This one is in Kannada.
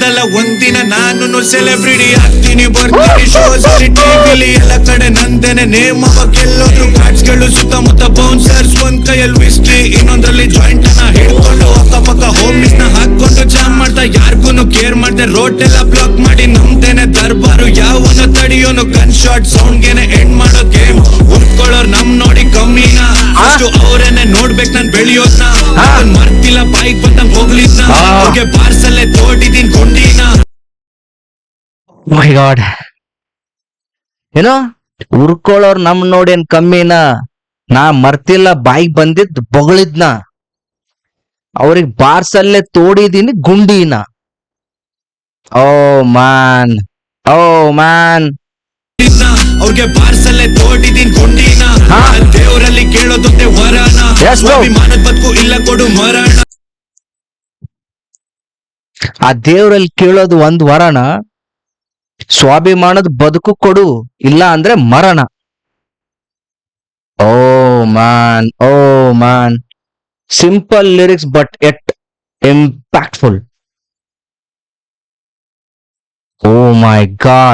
ಒಂದಲ್ಲ ಒಂದಿನ ನಾನು ಸೆಲೆಬ್ರಿಟಿ ಆಗ್ತೀನಿ, ಬರ್ತೀನಿ ಶೋಸ್ ಅಲ್ಲಿ, ಟಿವಿಲಿ ಎಲ್ಲ ಕಡೆ ನಂದೇನೆ ನೇಮ್. ಅವಾಗ ಗೆಲ್ಲೋದ್ರು ಕಾರ್ಡ್ಸ್ ಗಳು, ಸುತ್ತಮುತ್ತ ಬೌನ್ಸರ್ಸ್, ಒಂದ್ ಕೈಯಲ್ಲಿ ವಿಸ್ಕಿ ಇನ್ನೊಂದ್ರಲ್ಲಿ ಜಾಯಿಂಟ್ ಅನ್ನ ಹಿಡ್ಕೊಂಡು ಅಕ್ಕಪಕ್ಕ ಹೋಮಿಸ್ ನ ಹಾಕೊಂಡು ಜಾಮ್ ಮಾಡ್ತಾ ಯಾರಿಗೂ ಕೇರ್ ಮಾಡ್ದೆ ರೋಡ್ ಎಲ್ಲ ಬ್ಲಾಕ್ ಮಾಡಿ ನಮ್ದೇನೆ ದರ್ಬಾರು. ಯಾವನು ತಡಿಯೋನು ಗನ್ ಶಾಟ್ ಸೌಂಡ್ ಗೆನೆ ಎಂಡ್ ಮಾಡೋ ಗೇಮ್. ಉರ್ಕೊಳ್ಳೋರ್ ನಮ್ ನೋಡಿ ಕಮ್ಮಿನ, ಅಷ್ಟು ಅವ್ರೇನೆ ನೋಡ್ಬೇಕು ನಾನ್ ಬೆಳೆಯೋದ್ನ. ಮರ್ತಿಲ್ಲ ಬೈಕ್ ಬಂದಂಗ್ ಹೋಗ್ಲಿದ್ನ, ಅವ್ರಿಗೆ ಪಾರ್ಸಲ್ಲೇ ತೋಟಿದೀನ್ ಗುಂಡಿನ. ಮೈ ಗಾಡ್, ಏನೋ ಉರ್ಕೊಳ್ಳೋರ್ ನಮ್ ನೋಡೇನ್ ಕಮ್ಮಿನ, ನಾ ಮರ್ತಿಲ್ಲ ಬಾಯಿಗೆ ಬಂದಿದ್ ಬೊಗಳಿದ್ನ, ಅವ್ರಿಗೆ ಬಾರ್ಸಲ್ಲೇ ತೋಡಿದೀನಿ ಗುಂಡಿನ. ಓ ಮ್ಯಾನ್, ಓ ಮ್ಯಾನ್. ಅವ್ರಿಗೆ ಪಾರ್ಸಲ್ಲೇ ತೋಟಿದೀನ್ ಗುಂಡಿನ. ದೇವರಲ್ಲಿ ಕೇಳೋದೊಂದೇ ವರನ, ಸ್ವಾಭಿಮಾನದ ಬದುಕು ಇಲ್ಲ ಕೊಡು ಮರಣ. ಆ ದೇವ್ರಲ್ಲಿ ಕೇಳೋದು ಒಂದ್ ವರನ, ಸ್ವಾಭಿಮಾನದ ಬದುಕು ಕೊಡು, ಇಲ್ಲ ಅಂದ್ರೆ ಮರಣ. Oh man, oh man. Simple lyrics but yet impactful. Oh my god.